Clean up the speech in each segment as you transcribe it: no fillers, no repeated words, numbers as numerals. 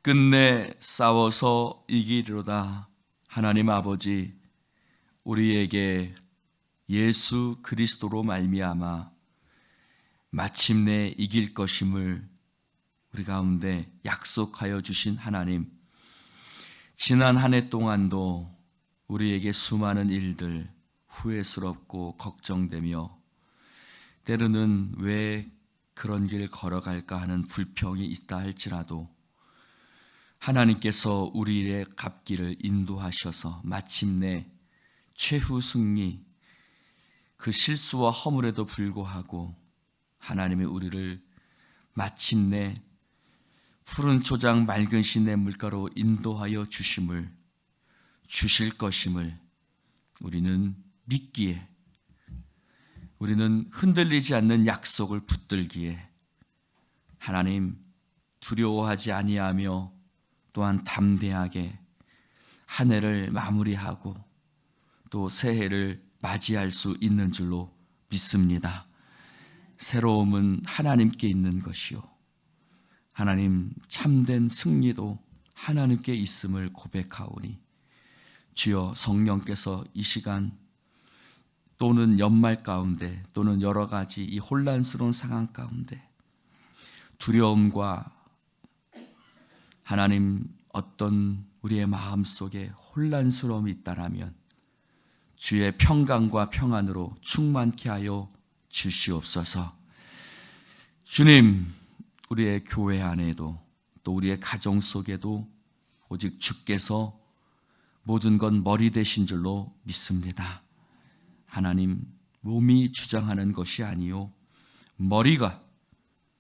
끝내 싸워서 이기리로다. 하나님 아버지, 우리에게 예수 그리스도로 말미암아 마침내 이길 것임을 우리 가운데 약속하여 주신 하나님, 지난 한 해 동안도 우리에게 수많은 일들 후회스럽고 걱정되며 때로는 왜 그런 길 걸어갈까 하는 불평이 있다 할지라도 하나님께서 우리의 갓길을 인도하셔서 마침내 최후 승리, 그 실수와 허물에도 불구하고 하나님이 우리를 마침내 푸른 초장 맑은 시내 물가로 인도하여 주실 것임을 우리는 믿기에, 우리는 흔들리지 않는 약속을 붙들기에 하나님 두려워하지 아니하며 또한 담대하게 한 해를 마무리하고 또 새해를 맞이할 수 있는 줄로 믿습니다. 새로움은 하나님께 있는 것이요, 하나님 참된 승리도 하나님께 있음을 고백하오니 주여, 성령께서 이 시간 또는 연말 가운데 또는 여러 가지 이 혼란스러운 상황 가운데 두려움과 하나님 어떤 우리의 마음속에 혼란스러움이 있다라면 주의 평강과 평안으로 충만케 하여 주시옵소서. 주님, 우리의 교회 안에도 또 우리의 가정 속에도 오직 주께서 모든 건 머리 되신 줄로 믿습니다. 하나님, 몸이 주장하는 것이 아니요 머리가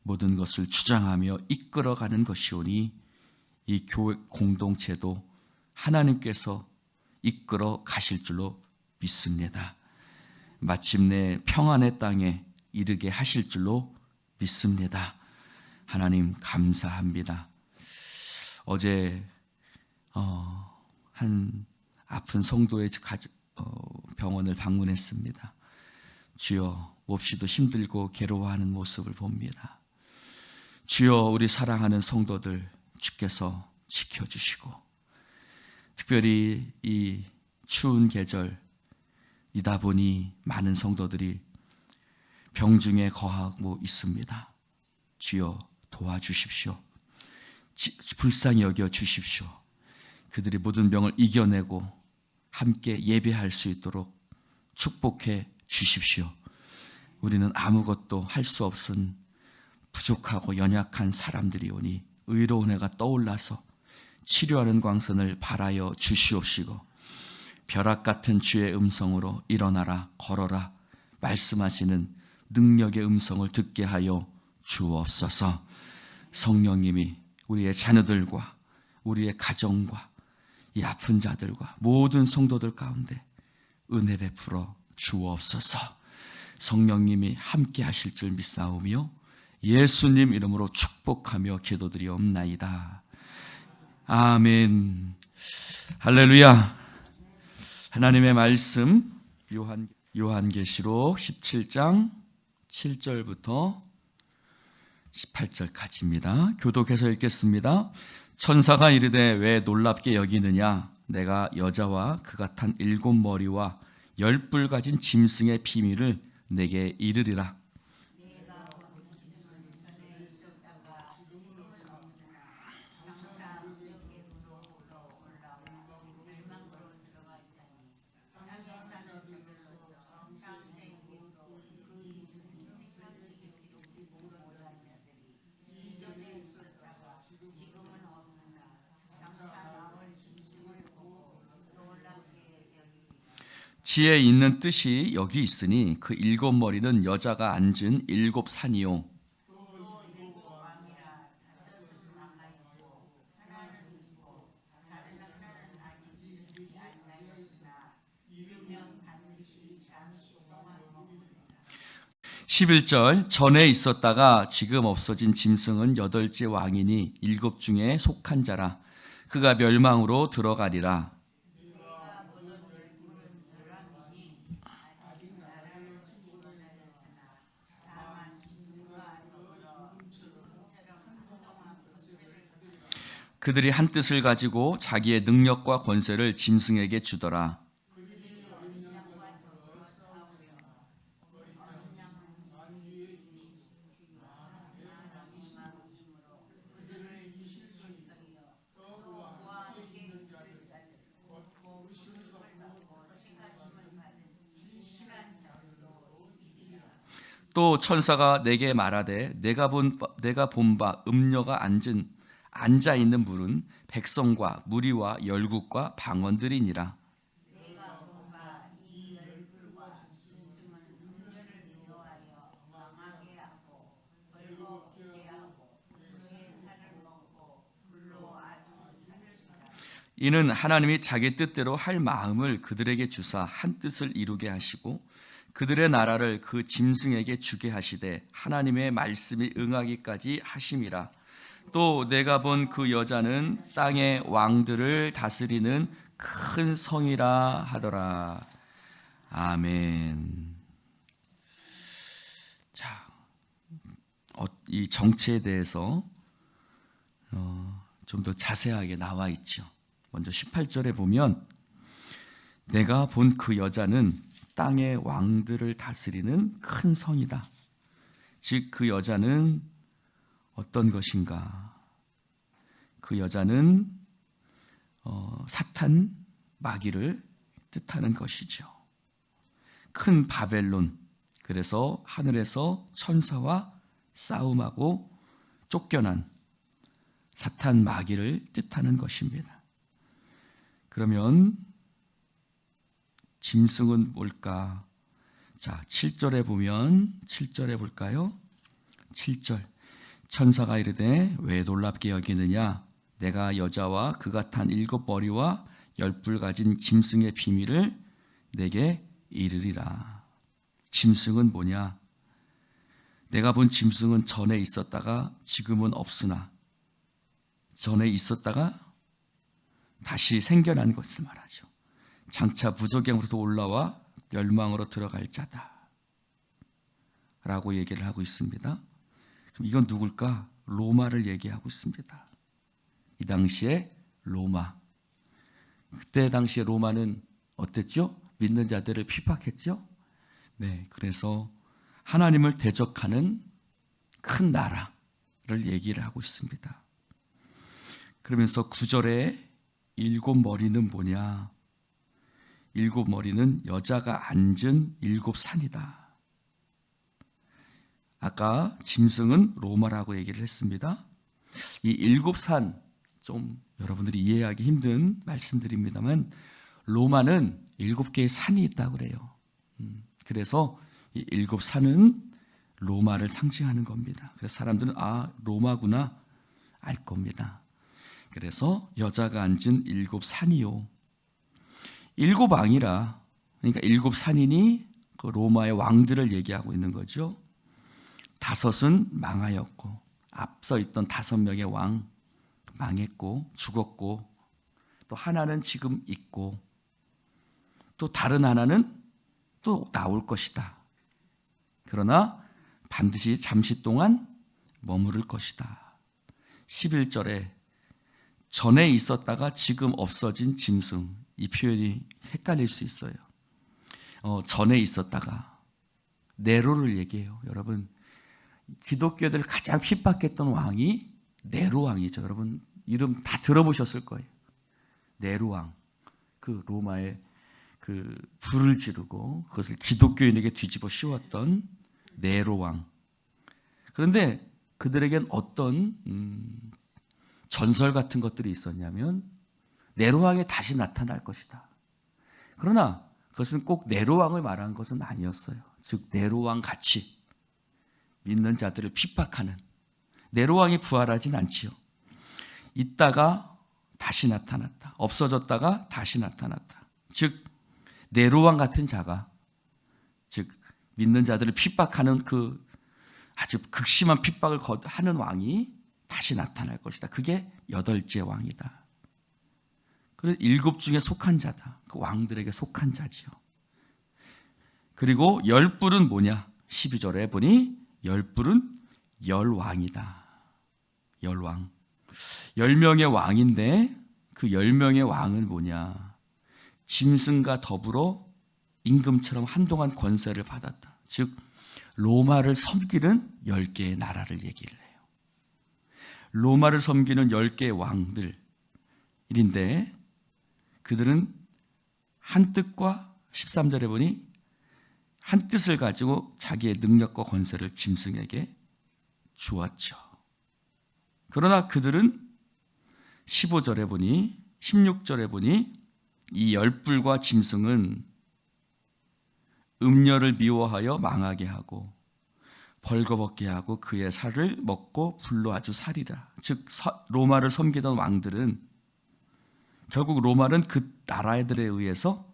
모든 것을 주장하며 이끌어가는 것이오니 이 교회 공동체도 하나님께서 이끌어 가실 줄로 믿습니다. 마침내 평안의 땅에 이르게 하실 줄로 믿습니다. 하나님 감사합니다. 어제 한 아픈 성도의 병원을 방문했습니다. 주여, 몹시도 힘들고 괴로워하는 모습을 봅니다. 주여, 우리 사랑하는 성도들 주께서 지켜주시고, 특별히 이 추운 계절이다 보니 많은 성도들이 병중에 거하고 있습니다. 주여, 도와주십시오. 불쌍히 여겨 주십시오. 그들이 모든 병을 이겨내고 함께 예배할 수 있도록 축복해 주십시오. 우리는 아무것도 할 수 없은 부족하고 연약한 사람들이오니 의로운 해가 떠올라서 치료하는 광선을 발하여 주시옵시고, 벼락 같은 주의 음성으로 일어나라, 걸어라 말씀하시는 능력의 음성을 듣게 하여 주옵소서. 성령님이 우리의 자녀들과 우리의 가정과 이 아픈 자들과 모든 성도들 가운데 은혜 베풀어 주옵소서. 성령님이 함께 하실 줄 믿사오며 예수님 이름으로 축복하며 기도드리옵나이다. 아멘. 할렐루야. 하나님의 말씀 요한계시록 17장 7절부터 18절까지입니다. 교독해서 읽겠습니다. 천사가 이르되 왜 놀랍게 여기느냐? 내가 여자와 그가 탄 7머리와 10뿔 가진 짐승의 비밀을 내게 이르리라. 지혜 있는 뜻이 여기 있으니 그 7머리는 여자가 앉은 7산이요 (11절) 전에 있었다가 지금 없어진 짐승은 8째 왕이니 7 중에 속한 자라. 그가 멸망으로 들어가리라. 그들이 한 뜻을 가지고 자기의 능력과 권세를 짐승에게 주더라. 또 천사가 내게 말하되 내가 본 바 음녀가 앉아 있는 물은 백성과 무리와 열국과 방언들이니라. 이는 하나님이 자기 뜻대로 할 마음을 그들에게 주사 한 뜻을 이루게 하시고 그들의 나라를 그 짐승에게 주게 하시되 하나님의 말씀이 응하기까지 하심이라. 또 내가 본 그 여자는 땅의 왕들을 다스리는 큰 성이라 하더라. 아멘. 자, 이 정체에 대해서 좀 더 자세하게 나와 있죠. 먼저 18절에 보면 내가 본 그 여자는 땅의 왕들을 다스리는 큰 성이다. 즉 그 여자는 어떤 것인가? 그 여자는 사탄 마귀를 뜻하는 것이죠. 큰 바벨론, 그래서 하늘에서 천사와 싸움하고 쫓겨난 사탄 마귀를 뜻하는 것입니다. 그러면 짐승은 뭘까? 자, 7절에 보면 7절에 볼까요? 7절. 천사가 이르되 왜 놀랍게 여기느냐? 내가 여자와 그가 탄 7머리와 10뿔 가진 짐승의 비밀을 내게 이르리라. 짐승은 뭐냐? 내가 본 짐승은 전에 있었다가 지금은 없으나 전에 있었다가 다시 생겨난 것을 말하죠. 장차 무저갱으로부터 올라와 멸망으로 들어갈 자다 라고 얘기를 하고 있습니다. 그럼 이건 누굴까? 로마를 얘기하고 있습니다. 이 당시에 로마, 그때 당시에 로마는 어땠죠? 믿는 자들을 핍박했죠. 네, 그래서 하나님을 대적하는 큰 나라를 얘기를 하고 있습니다. 그러면서 9절에 7머리는 뭐냐? 7머리는 여자가 앉은 7산이다. 아까 짐승은 로마라고 얘기를 했습니다. 이 7산, 좀 여러분들이 이해하기 힘든 말씀드립니다만 로마는 7개의 산이 있다고 그래요. 그래서 이 7산은 로마를 상징하는 겁니다. 그래서 사람들은 로마구나 알 겁니다. 그래서 여자가 앉은 7산이요. 7왕이라, 그러니까 7산이니 그 로마의 왕들을 얘기하고 있는 거죠. 5은 망하였고 앞서 있던 5명의 왕 망했고 죽었고 또 하나는 지금 있고 또 다른 하나는 또 나올 것이다. 그러나 반드시 잠시 동안 머무를 것이다. 11절에 전에 있었다가 지금 없어진 짐승, 이 표현이 헷갈릴 수 있어요. 전에 있었다가 네로를 얘기해요. 여러분, 기독교들을 가장 핍박했던 왕이 네로 왕이죠. 여러분 이름 다 들어보셨을 거예요. 네로 왕, 그 로마의 그 불을 지르고 그것을 기독교인에게 뒤집어 씌웠던 네로 왕. 그런데 그들에겐 어떤 전설 같은 것들이 있었냐면 네로 왕이 다시 나타날 것이다. 그러나 그것은 꼭 네로 왕을 말한 것은 아니었어요. 즉 네로 왕 같이 믿는 자들을 핍박하는 네로 왕이 부활하진 않지요. 있다가 다시 나타났다. 없어졌다가 다시 나타났다. 즉 네로 왕 같은 자가, 즉 믿는 자들을 핍박하는 그 아주 극심한 핍박을 하는 왕이 다시 나타날 것이다. 그게 8째 왕이다. 그래서 7 중에 속한 자다. 그 왕들에게 속한 자지요. 그리고 10뿔은 뭐냐? 12절에 보니 10뿔은 열왕이다. 열왕. 10명의 왕인데 그 10명의 왕은 뭐냐? 짐승과 더불어 임금처럼 한동안 권세를 받았다. 즉 로마를 섬기는 10개의 나라를 얘기를 해요. 로마를 섬기는 10개의 왕들인데 그들은 한 뜻과 13절에 보니 한 뜻을 가지고 자기의 능력과 권세를 짐승에게 주었죠. 그러나 그들은 15절에 보니 16절에 보니 이 열불과 짐승은 음녀를 미워하여 망하게 하고 벌거벗게 하고 그의 살을 먹고 불로 아주 살이라. 즉 로마를 섬기던 왕들은 결국 로마는 그 나라들에 의해서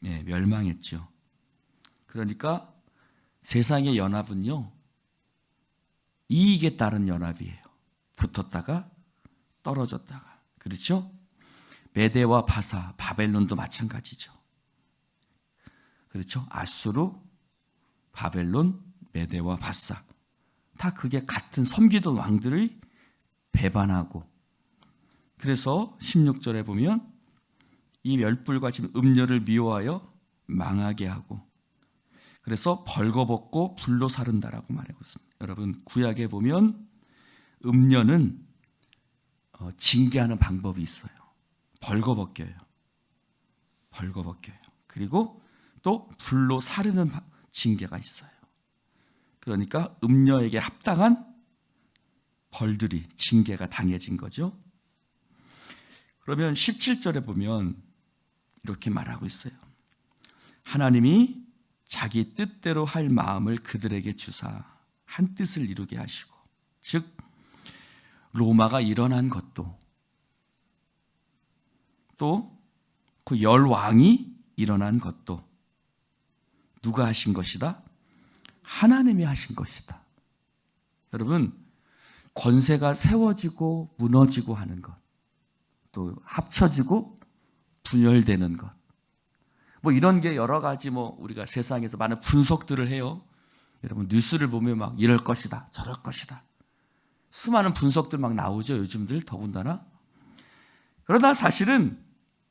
멸망했죠. 그러니까 세상의 연합은요, 이익에 따른 연합이에요. 붙었다가 떨어졌다가. 그렇죠? 메대와 바사, 바벨론도 마찬가지죠. 그렇죠? 아수르, 바벨론, 메대와 바사. 다 그게 같은 섬기던 왕들을 배반하고, 그래서 16절에 보면 이 멸불과 지금 음녀를 미워하여 망하게 하고, 그래서 벌거벗고 불로 사른다라고 말하고 있습니다. 여러분, 구약에 보면 음녀는 징계하는 방법이 있어요. 벌거벗겨요. 벌거벗겨요. 그리고 또 불로 사르는 징계가 있어요. 그러니까 음녀에게 합당한 벌들이, 징계가 당해진 거죠. 그러면 17절에 보면 이렇게 말하고 있어요. 하나님이 자기 뜻대로 할 마음을 그들에게 주사 한 뜻을 이루게 하시고, 즉 로마가 일어난 것도 또 그 열왕이 일어난 것도 누가 하신 것이다? 하나님이 하신 것이다. 여러분, 권세가 세워지고 무너지고 하는 것, 또 합쳐지고 분열되는 것, 뭐 이런 게 여러 가지 우리가 세상에서 많은 분석들을 해요. 여러분, 뉴스를 보면 막 이럴 것이다, 저럴 것이다. 수많은 분석들 막 나오죠, 요즘들 더군다나. 그러나 사실은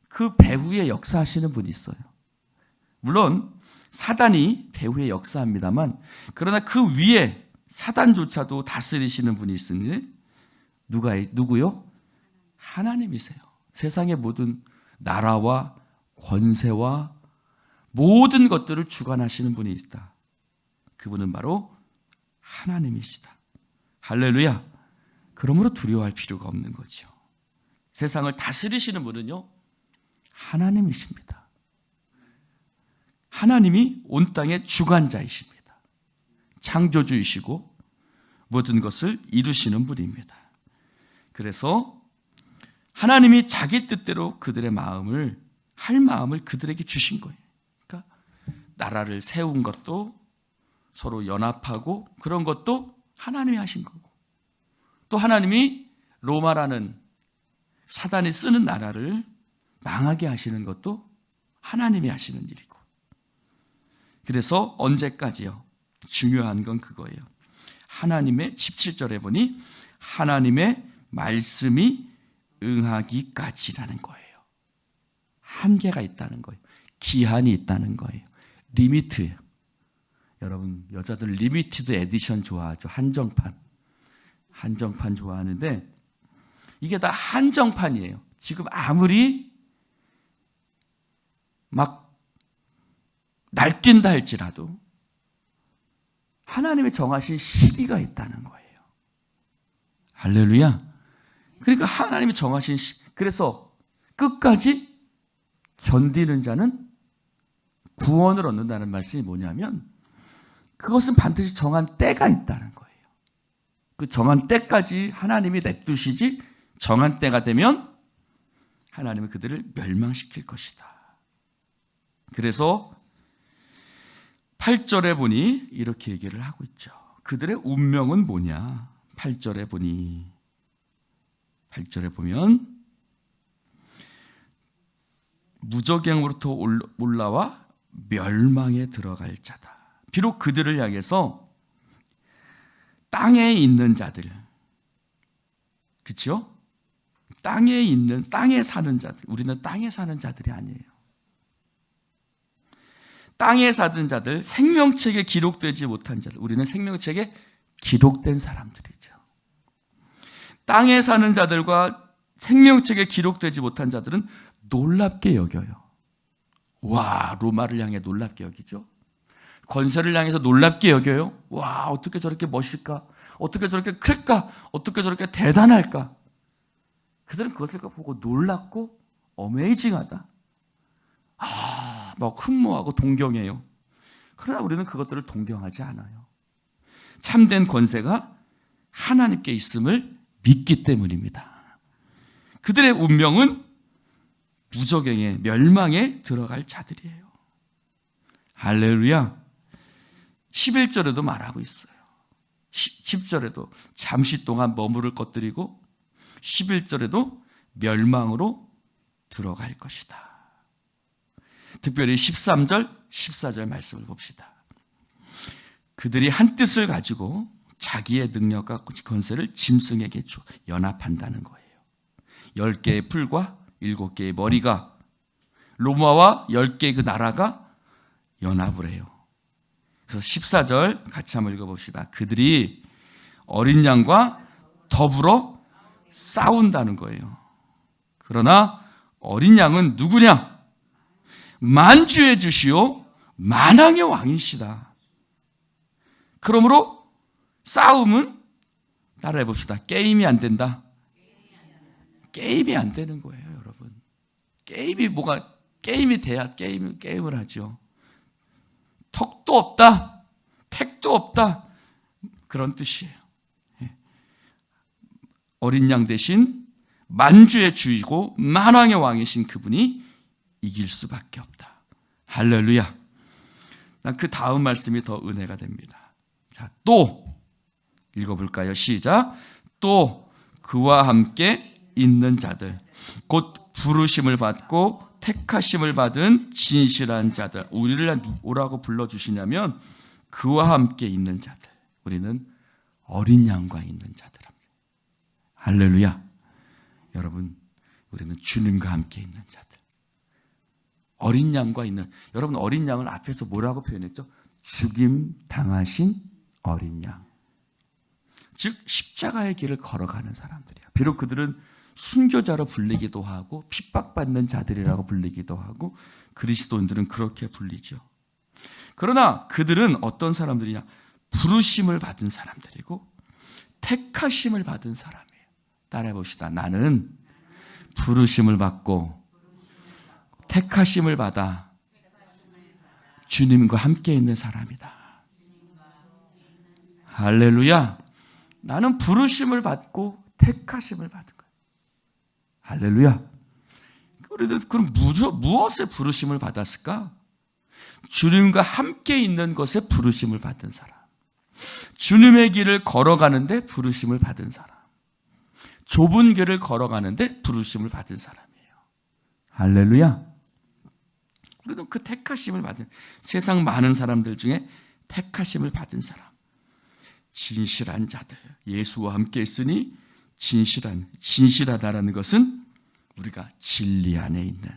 그 배후에 역사하시는 분이 있어요. 물론 사단이 배후에 역사합니다만, 그러나 그 위에 사단조차도 다스리시는 분이 있으니 누구요? 하나님이세요. 세상의 모든 나라와 권세와 모든 것들을 주관하시는 분이 있다. 그분은 바로 하나님이시다. 할렐루야. 그러므로 두려워할 필요가 없는 거죠. 세상을 다스리시는 분은요, 하나님이십니다. 하나님이 온 땅의 주관자이십니다. 창조주이시고 모든 것을 이루시는 분입니다. 그래서 하나님이 자기 뜻대로 그들의 마음을, 할 마음을 그들에게 주신 거예요. 그러니까 나라를 세운 것도, 서로 연합하고 그런 것도 하나님이 하신 거고, 또 하나님이 로마라는 사단이 쓰는 나라를 망하게 하시는 것도 하나님이 하시는 일이고, 그래서 언제까지요? 중요한 건 그거예요. 하나님의 17절에 보니 하나님의 말씀이 응하기까지라는 거예요. 한계가 있다는 거예요. 기한이 있다는 거예요. 리미트예요. 여러분, 여자들 리미티드 에디션 좋아하죠. 한정판 좋아하는데 이게 다 한정판이에요. 지금 아무리 막 날뛴다 할지라도 하나님이 정하신 시기가 있다는 거예요. 할렐루야. 그러니까 하나님이 정하신 그래서 끝까지 견디는 자는 구원을 얻는다는 말씀이 뭐냐면, 그것은 반드시 정한 때가 있다는 거예요. 그 정한 때까지 하나님이 냅두시지, 정한 때가 되면 하나님은 그들을 멸망시킬 것이다. 그래서 8절에 보니 이렇게 얘기를 하고 있죠. 그들의 운명은 뭐냐? 8절에 보면 무저갱으로부터 올라와 멸망에 들어갈 자다. 비록 그들을 향해서 땅에 있는 자들, 그렇죠? 땅에 사는 자들. 우리는 땅에 사는 자들이 아니에요. 땅에 사는 자들, 생명책에 기록되지 못한 자들. 우리는 생명책에 기록된 사람들이죠. 땅에 사는 자들과 생명책에 기록되지 못한 자들은 놀랍게 여겨요. 와, 로마를 향해 놀랍게 여기죠. 권세를 향해서 놀랍게 여겨요. 와, 어떻게 저렇게 멋있을까? 어떻게 저렇게 클까? 어떻게 저렇게 대단할까? 그들은 그것을 보고 놀랍고 어메이징하다. 막 흠모하고 동경해요. 그러나 우리는 그것들을 동경하지 않아요. 참된 권세가 하나님께 있음을 믿기 때문입니다. 그들의 운명은 무적행에 멸망에 들어갈 자들이에요. 할렐루야. 11절에도 말하고 있어요. 10절에도 잠시 동안 머무를 것들이고 11절에도 멸망으로 들어갈 것이다. 특별히 13절, 14절 말씀을 봅시다. 그들이 한 뜻을 가지고 자기의 능력과 권세를 짐승에게 연합한다는 거예요. 10개의 풀과 7개의 머리가 로마와 10개의 그 나라가 연합을 해요. 그래서 14절 같이 한번 읽어봅시다. 그들이 어린 양과 더불어 싸운다는 거예요. 그러나 어린 양은 누구냐? 만주의 주시오 만왕의 왕이시다. 그러므로 싸움은 따라해 봅시다. 게임이 안 된다. 게임이 안 되는 거예요, 여러분. 게임이 돼야 게임을 하죠. 턱도 없다, 택도 없다, 그런 뜻이에요. 어린 양 대신 만주의 주이고 만왕의 왕이신 그분이 이길 수밖에 없다. 할렐루야. 난 그 다음 말씀이 더 은혜가 됩니다. 자, 또 읽어볼까요? 시작. 또 그와 함께 있는 자들, 곧 부르심을 받고 택하심을 받은 진실한 자들. 우리를 뭐라고 불러주시냐면 그와 함께 있는 자들. 우리는 어린 양과 있는 자들입니다. 할렐루야. 여러분, 우리는 주님과 함께 있는 자들. 어린 양과 있는, 여러분 어린 양을 앞에서 뭐라고 표현했죠? 죽임 당하신 어린 양. 즉 십자가의 길을 걸어가는 사람들이야. 비록 그들은 순교자로 불리기도 하고 핍박받는 자들이라고 불리기도 하고 그리스도인들은 그렇게 불리죠. 그러나 그들은 어떤 사람들이냐? 부르심을 받은 사람들이고 택하심을 받은 사람이에요. 따라해 봅시다. 나는 부르심을 받고 택하심을 받아 주님과 함께 있는 사람이다. 할렐루야. 나는 부르심을 받고 택하심을 받은 거예요. 할렐루야. 우리들 그럼 무엇에 부르심을 받았을까? 주님과 함께 있는 것에 부르심을 받은 사람. 주님의 길을 걸어가는데 부르심을 받은 사람. 좁은 길을 걸어가는데 부르심을 받은 사람이에요. 할렐루야. 우리도 그 택하심을 받은, 세상 많은 사람들 중에 택하심을 받은 사람. 진실한 자들. 예수와 함께 있으니 진실하다라는 것은 우리가 진리 안에 있는.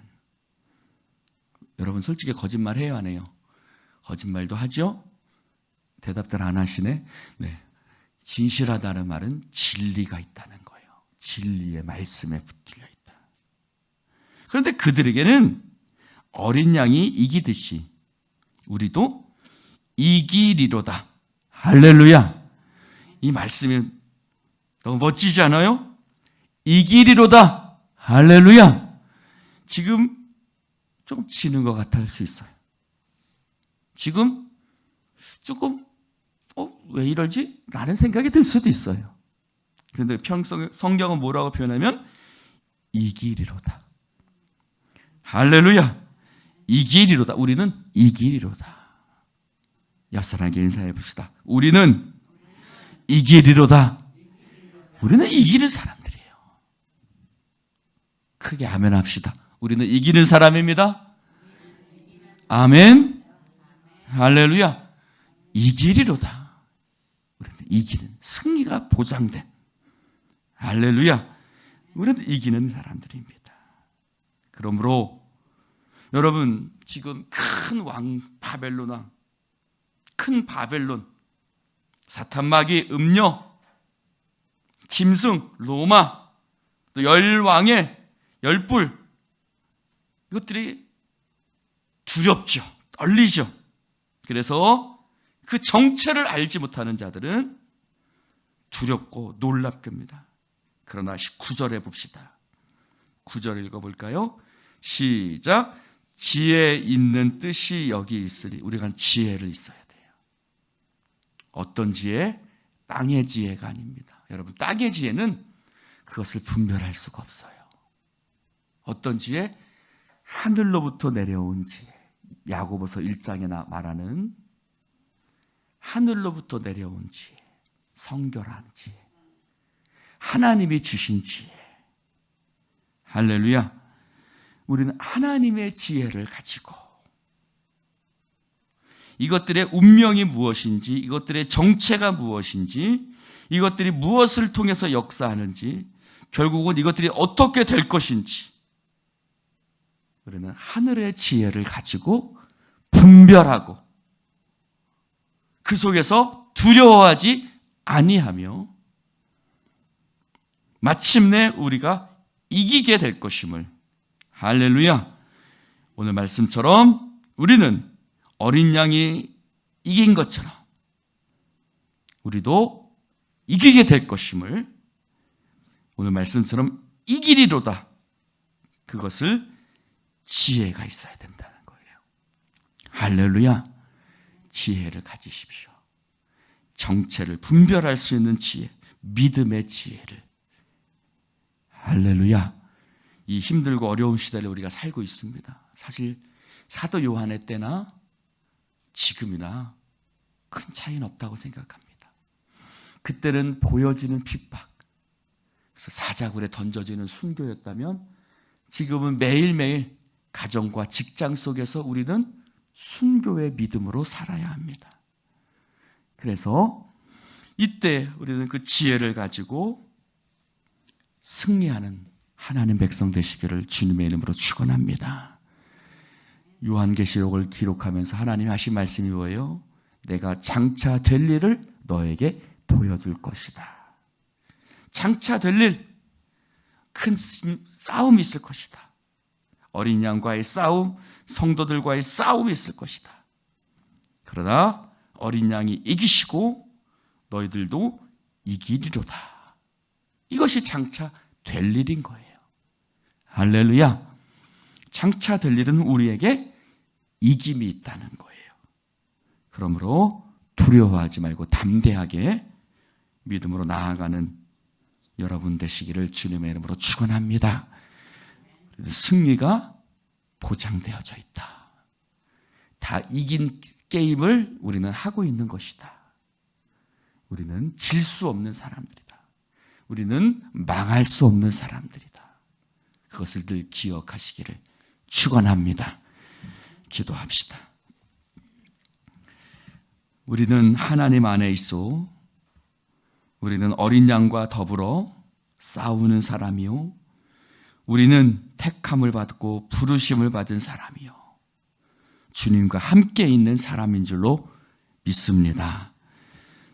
여러분 솔직히 거짓말 해요, 안 해요? 거짓말도 하죠? 대답들 안 하시네. 네. 진실하다는 말은 진리가 있다는 거예요. 진리의 말씀에 붙들려 있다. 그런데 그들에게는 어린 양이 이기듯이 우리도 이기리로다. 할렐루야. 이 말씀이 너무 멋지지 않아요? 이기리로다. 할렐루야. 지금 좀 지는 것 같을 수 있어요. 지금 조금 왜 이러지? 라는 생각이 들 수도 있어요. 그런데 성경은 뭐라고 표현하면 이기리로다. 할렐루야. 이기리로다. 우리는 이기리로다. 옆사람에게 인사해 봅시다. 우리는 이기리로다. 우리는 이기는 사람들이에요. 크게 아멘 합시다. 우리는 이기는 사람입니다. 아멘. 할렐루야. 이기리로다. 우리는 이기는, 승리가 보장된. 할렐루야. 우리는 이기는 사람들입니다. 그러므로 여러분, 지금 큰 왕 바벨론 왕, 큰 바벨론, 사탄 마귀 음녀, 짐승 로마, 또 열왕의 열불, 이것들이 두렵죠. 떨리죠. 그래서 그 정체를 알지 못하는 자들은 두렵고 놀랍게 합니다. 그러나 9절에 봅시다. 9절 읽어볼까요? 시작. 지혜 있는 뜻이 여기 있으리. 우리가 지혜를 있어야 돼요. 어떤 지혜? 땅의 지혜가 아닙니다. 여러분, 땅의 지혜는 그것을 분별할 수가 없어요. 어떤 지혜? 하늘로부터 내려온 지혜. 야고보서 1장에 말하는 하늘로부터 내려온 지혜, 성결한 지혜, 하나님이 주신 지혜. 할렐루야. 우리는 하나님의 지혜를 가지고 이것들의 운명이 무엇인지, 이것들의 정체가 무엇인지, 이것들이 무엇을 통해서 역사하는지, 결국은 이것들이 어떻게 될 것인지, 우리는 하늘의 지혜를 가지고 분별하고 그 속에서 두려워하지 아니하며 마침내 우리가 이기게 될 것임을. 할렐루야. 오늘 말씀처럼 우리는 어린 양이 이긴 것처럼 우리도 이기게 될 것임을, 오늘 말씀처럼 이기리로다. 그것을 지혜가 있어야 된다는 거예요. 할렐루야. 지혜를 가지십시오. 정체를 분별할 수 있는 지혜, 믿음의 지혜를. 할렐루야. 이 힘들고 어려운 시대를 우리가 살고 있습니다. 사실 사도 요한의 때나 지금이나 큰 차이는 없다고 생각합니다. 그때는 보여지는 핍박, 그래서 사자굴에 던져지는 순교였다면, 지금은 매일매일 가정과 직장 속에서 우리는 순교의 믿음으로 살아야 합니다. 그래서 이때 우리는 그 지혜를 가지고 승리하는 하나님 백성 되시기를 주님의 이름으로 축원합니다. 요한계시록을 기록하면서 하나님 하신 말씀이 뭐예요? 내가 장차 될 일을 너에게 보여줄 것이다. 장차 될 일, 큰 싸움이 있을 것이다. 어린 양과의 싸움, 성도들과의 싸움이 있을 것이다. 그러나 어린 양이 이기시고 너희들도 이기리로다. 이것이 장차 될 일인 거예요. 할렐루야. 장차 될 일은 우리에게 이김이 있다는 거예요. 그러므로 두려워하지 말고 담대하게 믿음으로 나아가는 여러분 되시기를 주님의 이름으로 축원합니다. 승리가 보장되어져 있다. 다 이긴 게임을 우리는 하고 있는 것이다. 우리는 질 수 없는 사람들이다. 우리는 망할 수 없는 사람들이다. 그것을 늘 기억하시기를 축원합니다. 기도합시다. 우리는 하나님 안에 있어 우리는 어린 양과 더불어 싸우는 사람이요, 우리는 택함을 받고 부르심을 받은 사람이요, 주님과 함께 있는 사람인 줄로 믿습니다.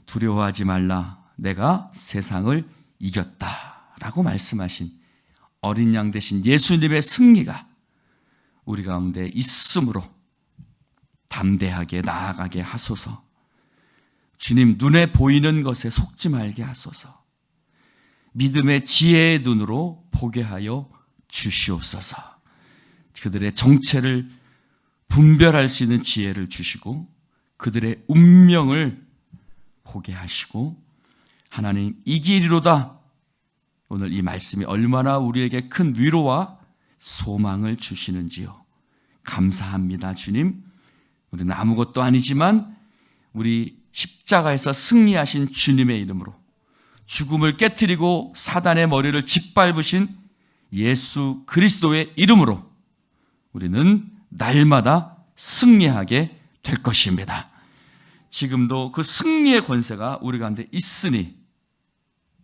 두려워하지 말라, 내가 세상을 이겼다 라고 말씀하신 어린 양 되신 예수님의 승리가 우리 가운데 있으므로 담대하게 나아가게 하소서. 주님, 눈에 보이는 것에 속지 말게 하소서. 믿음의 지혜의 눈으로 보게 하여 주시옵소서. 그들의 정체를 분별할 수 있는 지혜를 주시고 그들의 운명을 보게 하시고, 하나님 이기리로다. 오늘 이 말씀이 얼마나 우리에게 큰 위로와 소망을 주시는지요. 감사합니다. 주님, 우리는 아무것도 아니지만 우리 십자가에서 승리하신 주님의 이름으로, 죽음을 깨트리고 사단의 머리를 짓밟으신 예수 그리스도의 이름으로 우리는 날마다 승리하게 될 것입니다. 지금도 그 승리의 권세가 우리 가운데 있으니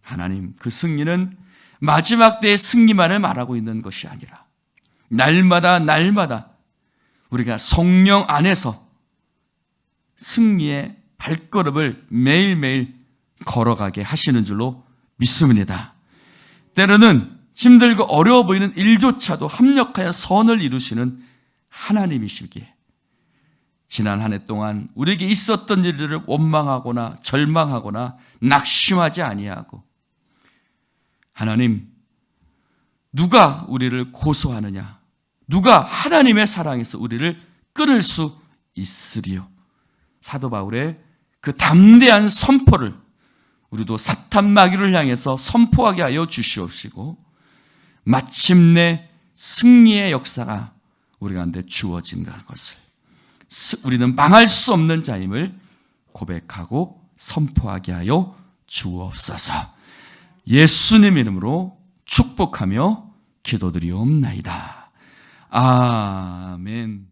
하나님, 그 승리는 마지막 때의 승리만을 말하고 있는 것이 아니라 날마다 우리가 성령 안에서 승리의 발걸음을 매일매일 걸어가게 하시는 줄로 믿습니다. 때로는 힘들고 어려워 보이는 일조차도 합력하여 선을 이루시는 하나님이시기에 지난 한 해 동안 우리에게 있었던 일들을 원망하거나 절망하거나 낙심하지 아니하고, 하나님, 누가 우리를 고소하느냐? 누가 하나님의 사랑에서 우리를 끊을 수 있으리요? 사도 바울의 그 담대한 선포를 우리도 사탄 마귀를 향해서 선포하게 하여 주시옵시고, 마침내 승리의 역사가 우리 가운데 주어진 것을, 우리는 망할 수 없는 자임을 고백하고 선포하게 하여 주옵소서. 예수님 이름으로 축복하며 기도드리옵나이다. 아멘.